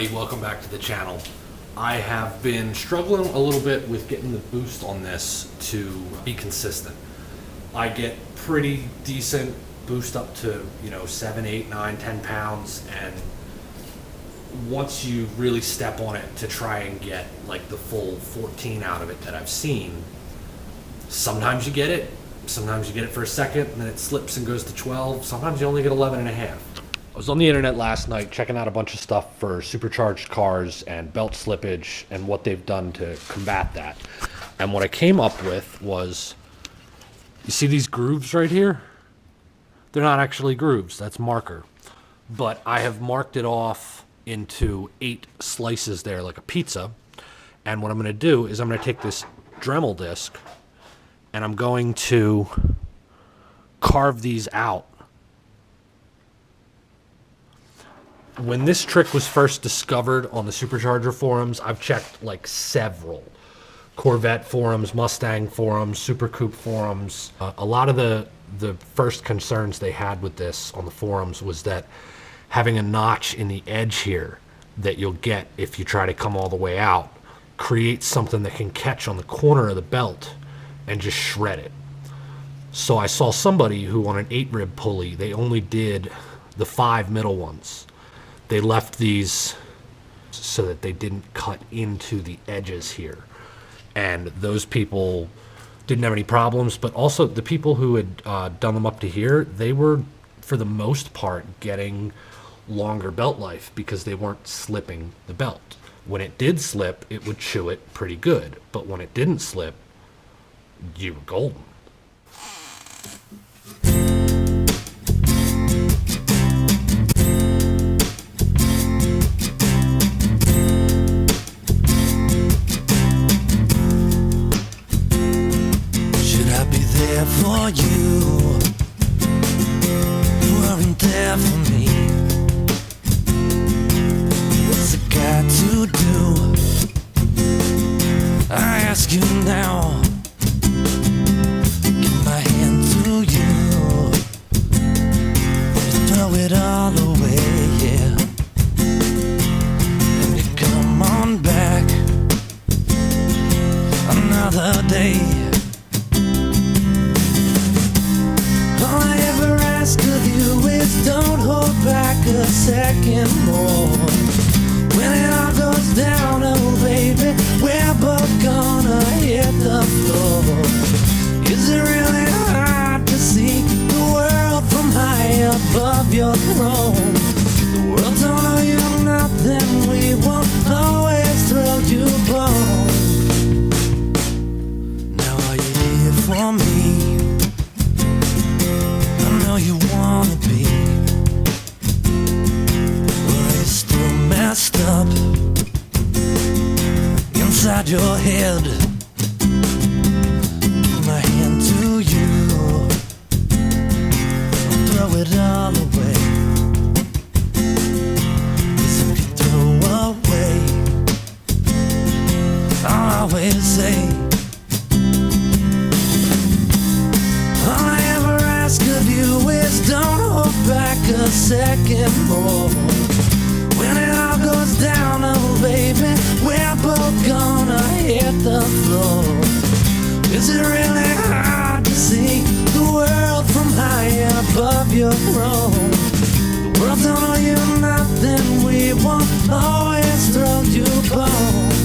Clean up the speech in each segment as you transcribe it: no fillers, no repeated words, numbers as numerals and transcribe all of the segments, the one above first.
everybody, welcome back to the channel. I have been struggling a little bit with getting the boost on this to be consistent. I get pretty decent boost up to 7, 8, 9, 10 pounds, and once you really step on it to try and get like the full 14 out of it that I've seen, sometimes you get it, sometimes you get it for a second and then it slips and goes to 12, sometimes you only get 11 and a half. I was on the internet last night checking out a bunch of stuff for supercharged cars and belt slippage and what they've done to combat that. And what I came up with was, you see these grooves right here? They're not actually grooves, that's marker. But I have marked it off into 8 slices there like a pizza. And what I'm gonna do is I'm gonna take this Dremel disc and I'm going to carve these out. When this trick was first discovered on the Supercharger forums, I've checked like several Corvette forums, Mustang forums, Super Coupe forums. A lot of the first concerns they had with this on the forums was that having a notch in the edge here that you'll get if you try to come all the way out creates something that can catch on the corner of the belt and just shred it. So I saw somebody who on an 8-rib pulley, they only did the 5 middle ones. They left these so that they didn't cut into the edges here. And those people didn't have any problems, but also the people who had done them up to here, they were, for the most part, getting longer belt life because they weren't slipping the belt. When it did slip, it would chew it pretty good, but when it didn't slip, you were golden. For you, weren't there for me. What's it got to do? I ask you now. Give my hand to you. You throw it all away, yeah. And you come on back another day. All I ever ask of you is don't hold back a second more. When it all goes down, oh baby, we're both gonna hit the floor. Is it really hard to see the world from high above your throne? The world don't owe you nothing, we won't always throw you bone. Now are you here for me? You wanna be, or are you still messed up inside your head? Give my hand to you, I'll throw it all away. 'Cause if you throw away, I'll always say, all I ever ask of you is don't hold back a second more. When it all goes down, oh baby, we're both gonna hit the floor. Is it really hard to see the world from high above your throne? The world don't owe you nothing, we won't always throw you bones.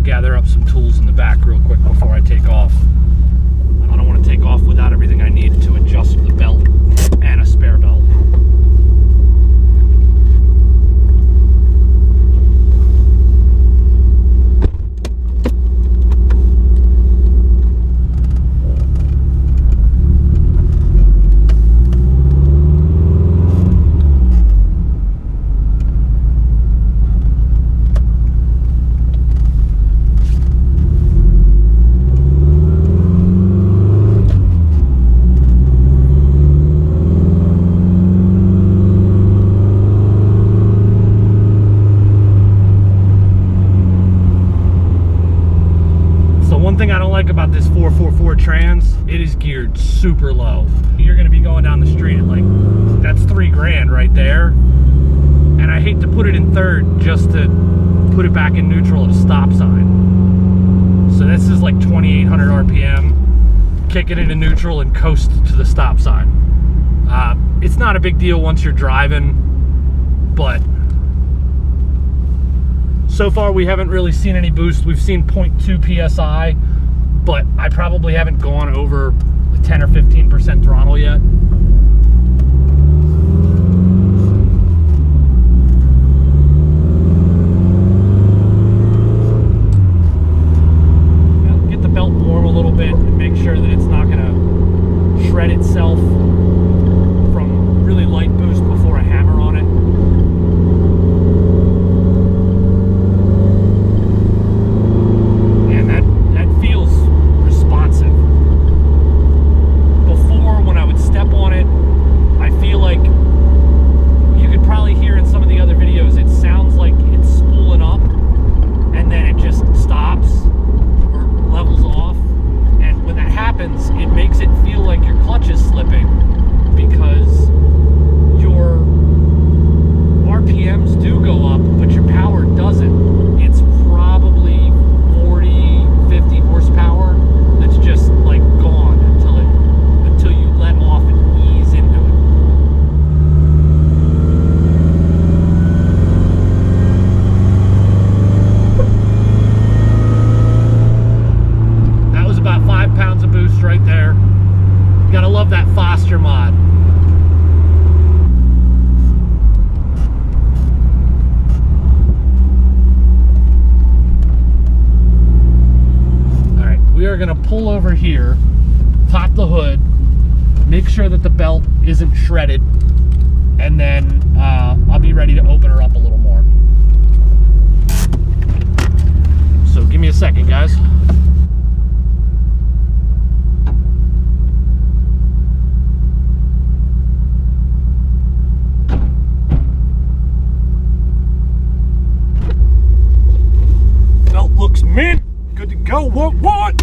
Gather up some tools in the back real quick before I take off. I don't want to take off without everything I need to adjust the belt and a spare belt. like about this 444 trans, it is geared super low. You're gonna be going down the street at like, that's $3,000 right there. And I hate to put it in third just to put it back in neutral at a stop sign. So this is like 2,800 RPM, kick it into neutral and coast to the stop sign. It's not a big deal once you're driving, but so far we haven't really seen any boost. We've seen 0.2 PSI, but I probably haven't gone over the 10 or 15% throttle yet. Get the belt warm a little bit and make sure that it's not gonna shred itself from really light boost before I hammer on it. Pull over here, pop the hood, make sure that the belt isn't shredded, and then I'll be ready to open her up a little more. So give me a second, guys. Belt looks mint, good to go. What?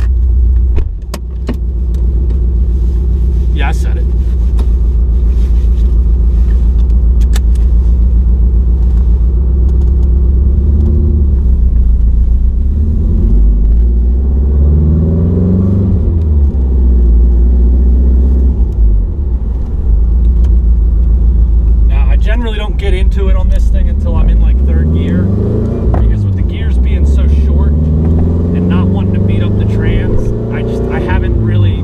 Yeah, I said it. Now, I generally don't get into it on this thing until I'm in like third gear, because with the gears being so short and not wanting to beat up the trans, I haven't really.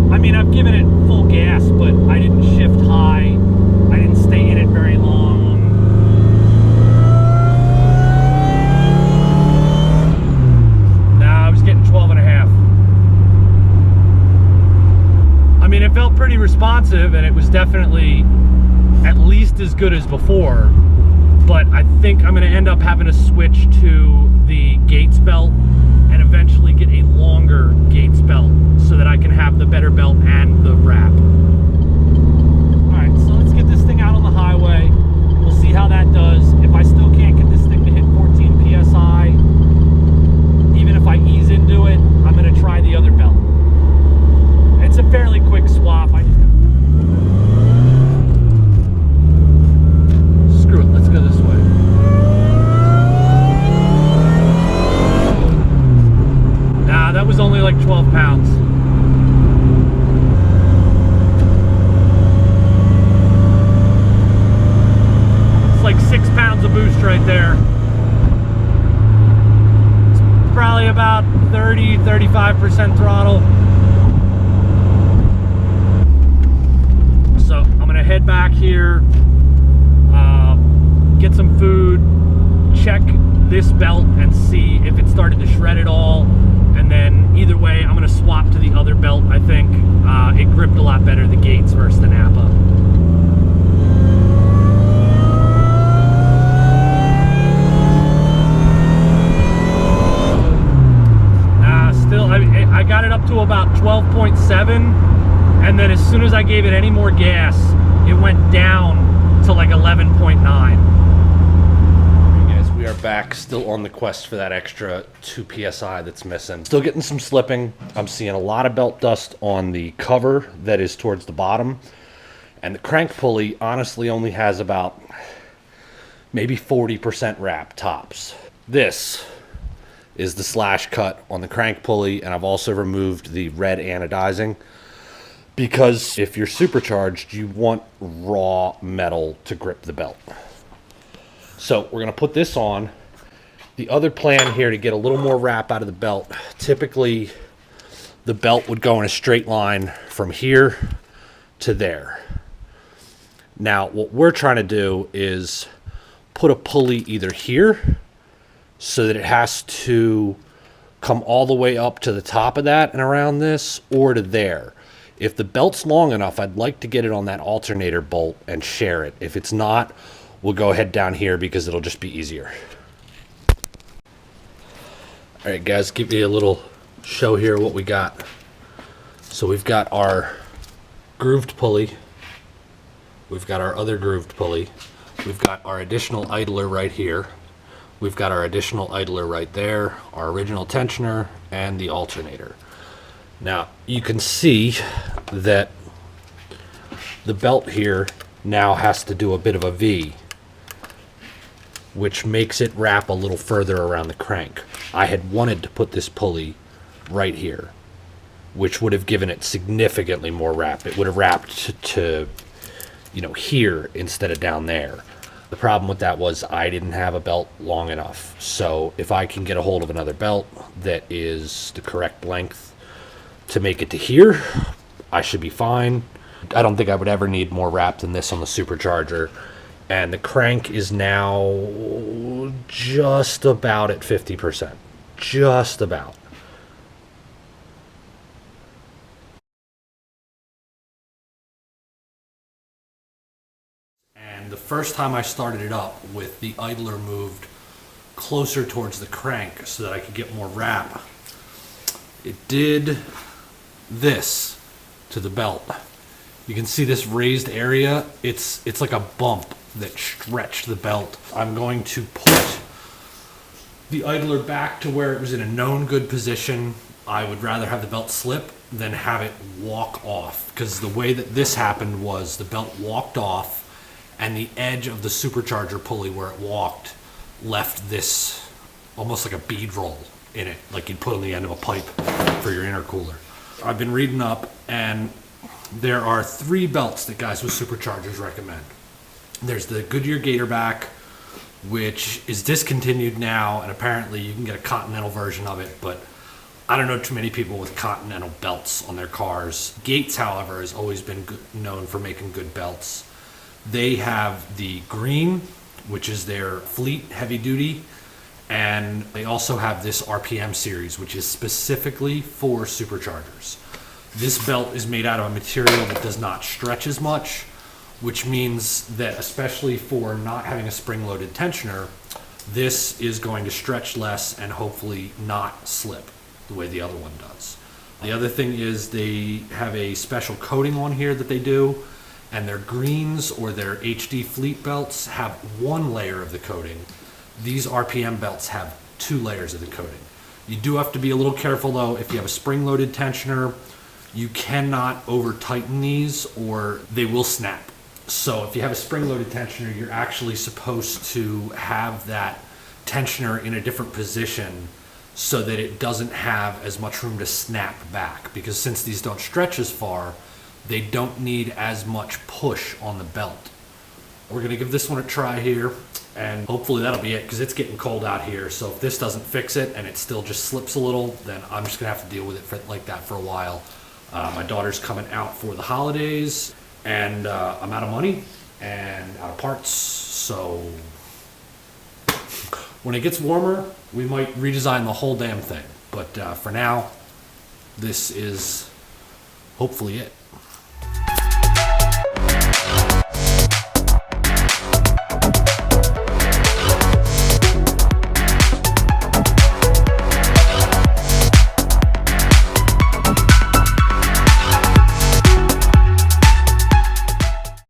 I mean, I've given it full gas, but I didn't shift high. I didn't stay in it very long. Nah, I was getting 12 and a half. I mean, it felt pretty responsive, and it was definitely at least as good as before. But I think I'm going to end up having to switch to the Gates belt and eventually get a longer Gates belt so that I can have the better belt and the wrap. Alright, so let's get this thing out on the highway. We'll see how that does. If I still can't get this thing to hit 14 PSI, even if I ease into it, I'm going to try the other belt. It's a fairly quick swap. Screw it, let's go this way. That was only like 12 pounds. It's like 6 pounds of boost right there. It's probably about 30-35% throttle. So I'm gonna head back here, get some food, check this belt and see if it started to shred at all. And then either way, I'm gonna swap to the other belt. I think it gripped a lot better, the Gates versus the Napa. Still, I got it up to about 12.7, and then as soon as I gave it any more gas, it went down to like 11.9. We are back, still on the quest for that extra 2 psi that's missing. Still getting some slipping. I'm seeing a lot of belt dust on the cover that is towards the bottom. And the crank pulley honestly only has about maybe 40% wrap tops. This is the slash cut on the crank pulley, and I've also removed the red anodizing, because if you're supercharged, you want raw metal to grip the belt. So we're going to put this on. The other plan here to get a little more wrap out of the belt, typically the belt would go in a straight line from here to there. Now what we're trying to do is put a pulley either here so that it has to come all the way up to the top of that and around this, or to there. If the belt's long enough, I'd like to get it on that alternator bolt and share it. If it's not, we'll go ahead down here because it'll just be easier. All right, guys, give you a little show here what we got. So we've got our grooved pulley. We've got our other grooved pulley. We've got our additional idler right here. We've got our additional idler right there, our original tensioner, and the alternator. Now, you can see that the belt here now has to do a bit of a V, which makes it wrap a little further around the crank. I had wanted to put this pulley right here, which would have given it significantly more wrap. It would have wrapped to here instead of down there. The problem with that was I didn't have a belt long enough. So if I can get a hold of another belt that is the correct length to make it to here, I should be fine. I don't think I would ever need more wrap than this on the Supercharger. And the crank is now just about at 50%. Just about. And the first time I started it up with the idler moved closer towards the crank so that I could get more wrap, it did this to the belt. You can see this raised area. It's like a bump that stretched the belt. I'm going to put the idler back to where it was in a known good position. I would rather have the belt slip than have it walk off, because the way that this happened was the belt walked off and the edge of the Supercharger pulley where it walked left this almost like a bead roll in it, like you'd put on the end of a pipe for your intercooler. I've been reading up, and there are 3 belts that guys with Superchargers recommend. There's the Goodyear Gatorback, which is discontinued now, and apparently you can get a Continental version of it, but I don't know too many people with Continental belts on their cars. Gates, however, has always been known for making good belts. They have the green, which is their fleet heavy duty, and they also have this RPM series, which is specifically for Superchargers. This belt is made out of a material that does not stretch as much, which means that especially for not having a spring-loaded tensioner, this is going to stretch less and hopefully not slip the way the other one does. The other thing is they have a special coating on here that they do, and their greens or their HD fleet belts have 1 layer of the coating. These RPM belts have 2 layers of the coating. You do have to be a little careful though. If you have a spring-loaded tensioner, you cannot over tighten these or they will snap. So if you have a spring-loaded tensioner, you're actually supposed to have that tensioner in a different position so that it doesn't have as much room to snap back, because since these don't stretch as far, they don't need as much push on the belt. We're gonna give this one a try here, and hopefully that'll be it, because it's getting cold out here. So if this doesn't fix it and it still just slips a little, then I'm just gonna have to deal with it like that for a while. My daughter's coming out for the holidays, and I'm out of money and out of parts, so when it gets warmer, we might redesign the whole damn thing. But for now, this is hopefully it.